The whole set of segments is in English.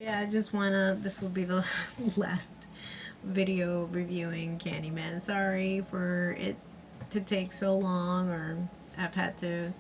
Yeah, I just wanna, this will be the last video reviewing Candyman. Sorry for it to take so long, or I've had to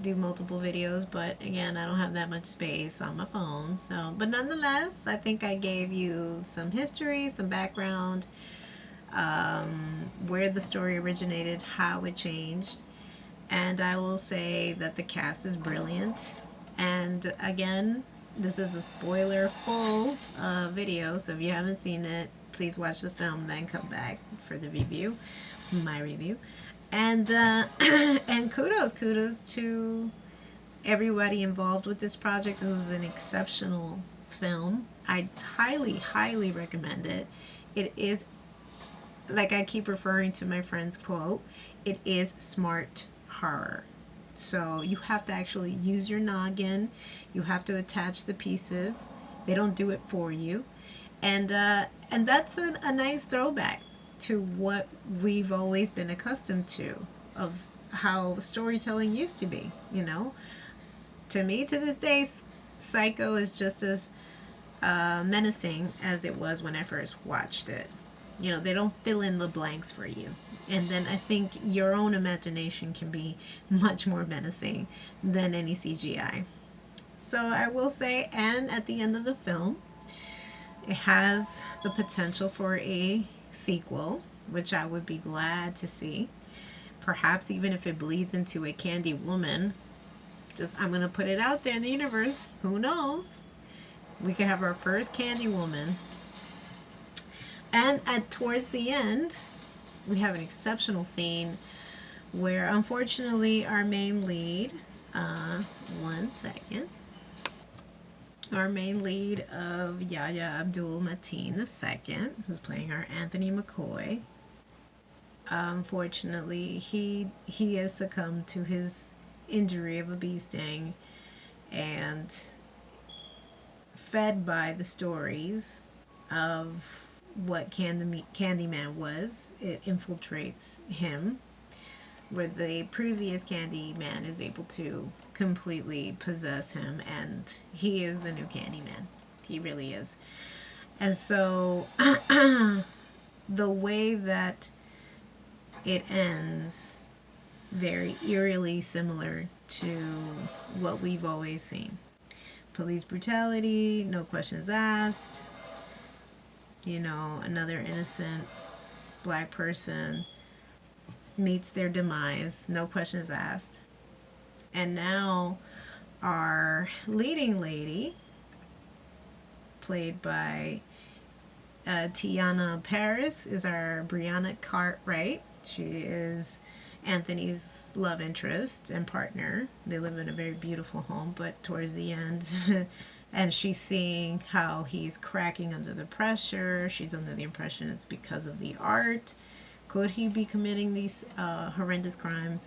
do multiple videos, but again, I don't have that much space on my phone. So, but nonetheless, I think I gave you some history, some background, where the story originated, how it changed, and I will say that the cast is brilliant. And again, this is a spoiler full video, so if you haven't seen it, please watch the film, then come back for the review, my review. And and kudos to everybody involved with this project. It was an exceptional film. I highly recommend it. It is, like I keep referring to my friend's quote, it is smart horror. So you have to actually use your noggin. You have to attach the pieces. They don't do it for you. And that's a nice throwback to what we've always been accustomed to, of how storytelling used to be, you know. To me, to this day, Psycho is just as menacing as it was when I first watched it. You know, they don't fill in the blanks for you. And then I think your own imagination can be much more menacing than any CGI. So I will say, and at the end of the film, it has the potential for a sequel, which I would be glad to see. Perhaps even if it bleeds into a Candy Woman. Just, I'm going to put it out there in the universe. Who knows? We could have our first Candy Woman. And towards the end, we have an exceptional scene where, unfortunately, our main lead, one second, our main lead of Yahya Abdul-Mateen II, who's playing our Anthony McCoy, unfortunately, he has succumbed to his injury of a bee sting, and fed by the stories of what Candyman was, it infiltrates him, where the previous Candyman is able to completely possess him, and he is the new Candyman. He really is. And so the way that it ends, very eerily similar to what we've always seen. Police brutality, no questions asked. You know, another innocent black person meets their demise, no questions asked. And now our leading lady, played by Tiana Paris, is our Brianna Cartwright. She is Anthony's love interest and partner. They live in a very beautiful home, but towards the end, and she's seeing how he's cracking under the pressure. She's under the impression it's because of the art. Could he be committing these horrendous crimes?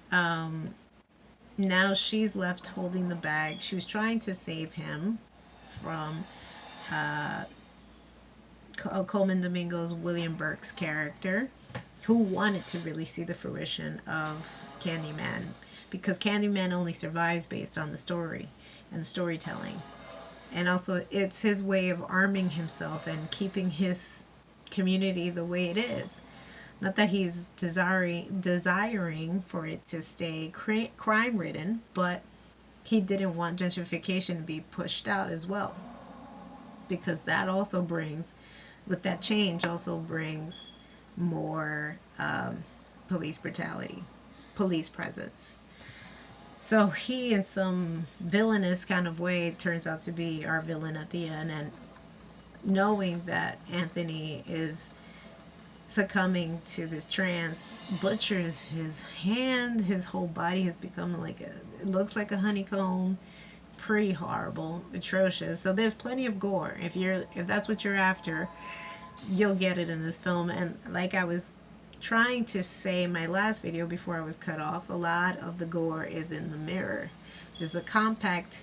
Now she's left holding the bag. She was trying to save him from Coleman Domingo's William Burke's character, who wanted to really see the fruition of Candyman, because Candyman only survives based on the story and the storytelling. And also, it's his way of arming himself and keeping his community the way it is. Not that he's desiring for it to stay crime ridden, but he didn't want gentrification to be pushed out as well, because that also brings, with that change, also brings more police brutality, police presence. So he, in some villainous kind of way, turns out to be our villain at the end. And knowing that Anthony is succumbing to this trance, butchers his hand. His whole body has become like it looks like a honeycomb. Pretty horrible, atrocious. So there's plenty of gore. If that's what you're after, you'll get it in this film. And like I was trying to say in my last video before I was cut off, a lot of the gore is in the mirror. There's a compact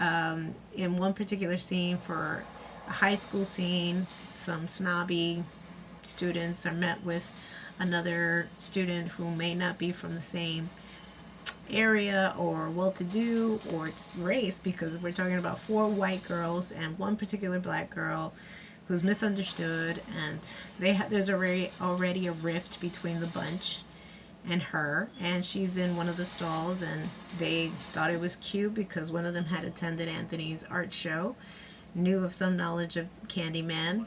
in one particular scene for a high school scene. Some snobby students are met with another student who may not be from the same area or well-to-do or just race, because we're talking about 4 white girls and one particular black girl who's misunderstood, and there's already a rift between the bunch and her, and she's in one of the stalls, and they thought it was cute because one of them had attended Anthony's art show, knew of some knowledge of Candyman,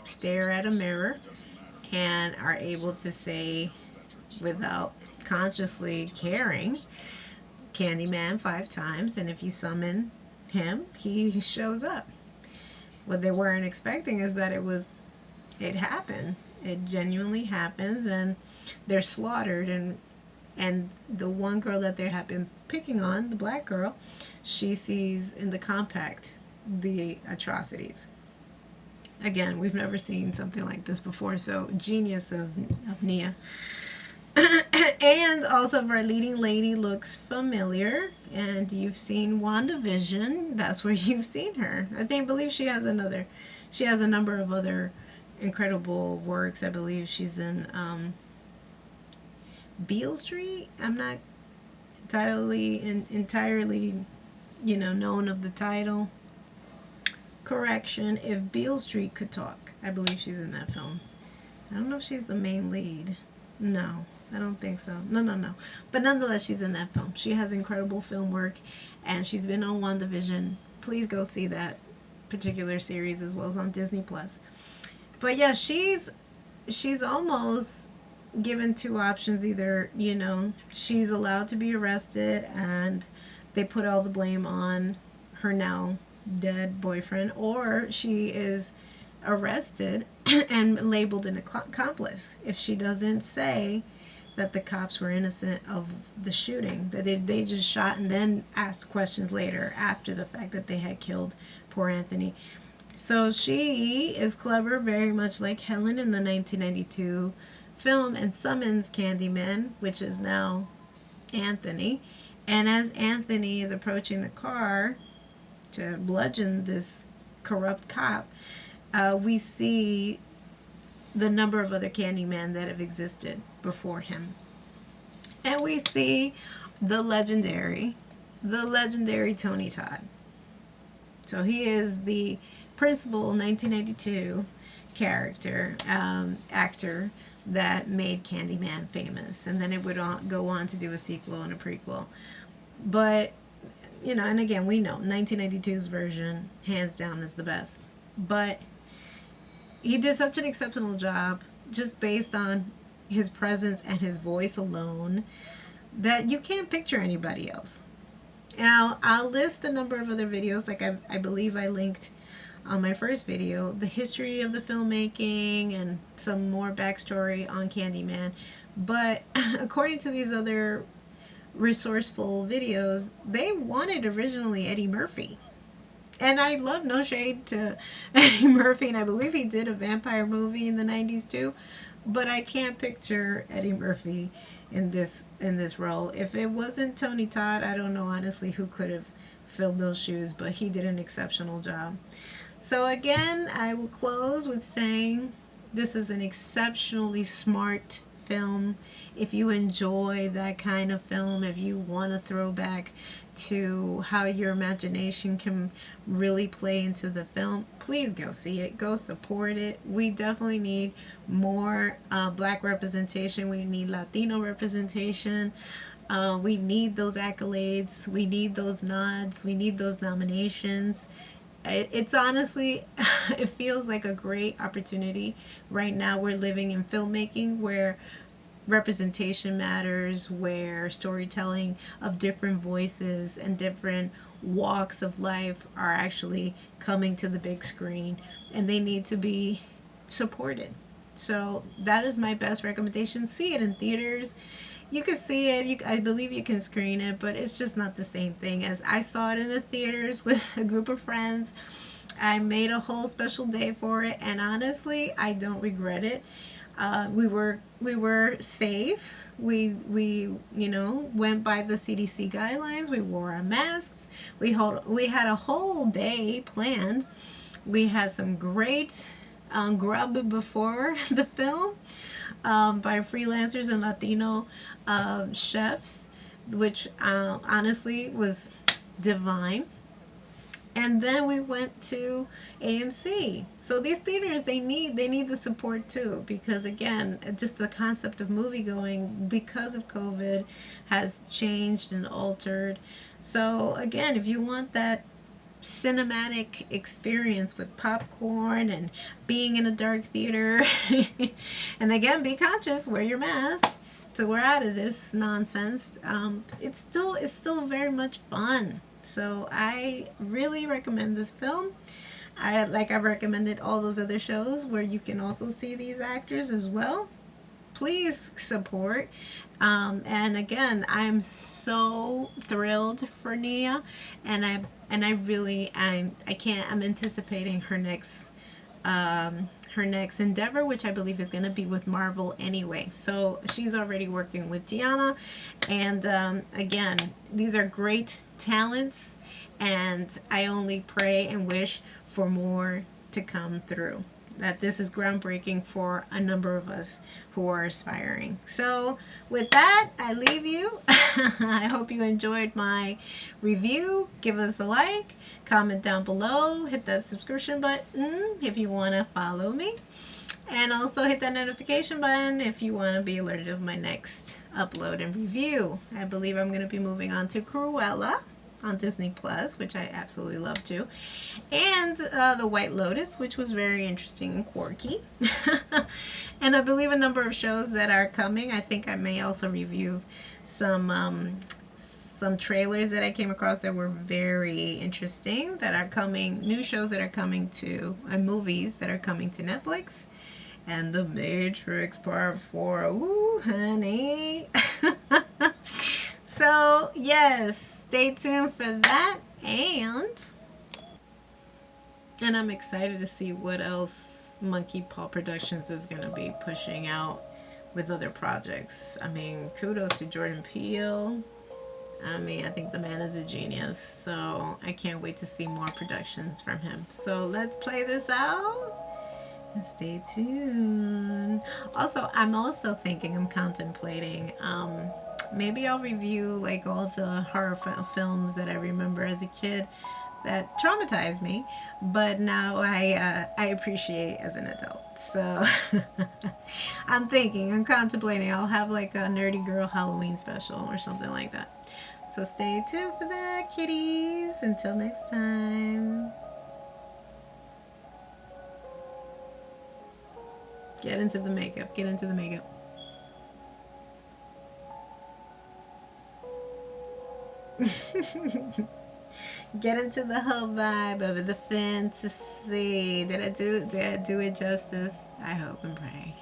stare at a mirror, and are able to say without consciously caring Candyman 5 times, and if you summon him, he shows up. What they weren't expecting is that it happened. It genuinely happens, and they're slaughtered, and the one girl that they have been picking on, the black girl, she sees in the compact the atrocities. Again, we've never seen something like this before, so genius of Nia. And also, our leading lady looks familiar, and you've seen WandaVision. That's where you've seen her. I believe she has a number of other incredible works. I believe she's in Beale Street. I'm not entirely, known of the title. Correction, if Beale Street could talk, I believe she's in that film. I don't know if she's the main lead. No, I don't think so. No. But nonetheless, she's in that film. She has incredible film work, and she's been on WandaVision. Please go see that particular series as well as on Disney+. But yeah, she's almost given 2 options. Either, she's allowed to be arrested and they put all the blame on her now dead boyfriend, or she is arrested and labeled an accomplice if she doesn't say that the cops were innocent of the shooting, that they just shot and then asked questions later after the fact that they had killed poor Anthony. So she is clever, very much like Helen in the 1992 film, and summons Candyman, which is now Anthony. And as Anthony is approaching the car to bludgeon this corrupt cop, we see the number of other Candyman that have existed before him. And we see the legendary Tony Todd. So he is the principal 1992 character, actor that made Candyman famous. And then it would go on to do a sequel and a prequel. But, and again, we know 1992's version, hands down, is the best. But he did such an exceptional job just based on his presence and his voice alone that you can't picture anybody else. Now, I'll list a number of other videos, like I believe I linked on my first video, the history of the filmmaking and some more backstory on Candyman. But according to these other resourceful videos, they wanted originally Eddie Murphy. And I love, no shade to Eddie Murphy, and I believe he did a vampire movie in the 90s too, but I can't picture Eddie Murphy in this role. If it wasn't Tony Todd, I don't know honestly who could have filled those shoes, but he did an exceptional job. So again, I will close with saying this is an exceptionally smart film. If you enjoy that kind of film, if you want to throw back to how your imagination can really play into the film, please go see it. Go support it. We definitely need more black representation. We need Latino representation. We need those accolades. We need those nods. We need those nominations. It's honestly, it feels like a great opportunity. Right now we're living in filmmaking where representation matters, where storytelling of different voices and different walks of life are actually coming to the big screen, and they need to be supported. So that is my best recommendation. See it in theaters. You can see it, I believe you can screen it, but it's just not the same thing as I saw it in the theaters with a group of friends. I made a whole special day for it, and honestly, I don't regret it. We were safe. We went by the CDC guidelines. We wore our masks. We had a whole day planned. We had some great grub before the film by freelancers and Latino chefs. which honestly was divine. And then we went to AMC. So these theaters, they need the support too, because again, just the concept of movie going because of COVID has changed and altered. So again, if you want that cinematic experience with popcorn and being in a dark theater, and again, be conscious, wear your mask so we're out of this nonsense. It's still very much fun. So I really recommend this film. I've recommended all those other shows where you can also see these actors as well. Please support. And again, I'm so thrilled for Nia, and I'm anticipating her next endeavor, which I believe is going to be with Marvel anyway. So she's already working with Diana, and again, these are great talents, and I only pray and wish for more to come through. That this is groundbreaking for a number of us who are aspiring. So with that, I leave you. I hope you enjoyed my review. Give us a like, comment down below, hit that subscription button if you want to follow me, and also hit that notification button if you want to be alerted of my next upload and review. I believe I'm going to be moving on to Cruella on Disney Plus, which I absolutely love too, and The White Lotus, which was very interesting and quirky. And I believe a number of shows that are coming. I think I may also review some trailers that I came across that were very interesting, that are coming, new shows that are coming to, and movies that are coming to Netflix. And The Matrix Part 4. Ooh, honey. So, yes, stay tuned for that. And I'm excited to see what else Monkey Paw Productions is going to be pushing out with other projects. I mean, kudos to Jordan Peele. I mean, I think the man is a genius. So, I can't wait to see more productions from him. So, let's play this out. Stay tuned. Also, I'm contemplating, maybe I'll review like all the horror films that I remember as a kid that traumatized me, but now I appreciate as an adult. So I'm contemplating. I'll have like a Nerdy Girl Halloween special or something like that. So stay tuned for that, kitties. Until next time. Get into the makeup. Get into the makeup. Get into the whole vibe of the fantasy. Did I do it justice? I hope and pray.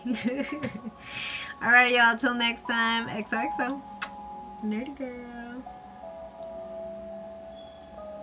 Alright, y'all. Till next time. XOXO. Nerdy Girl.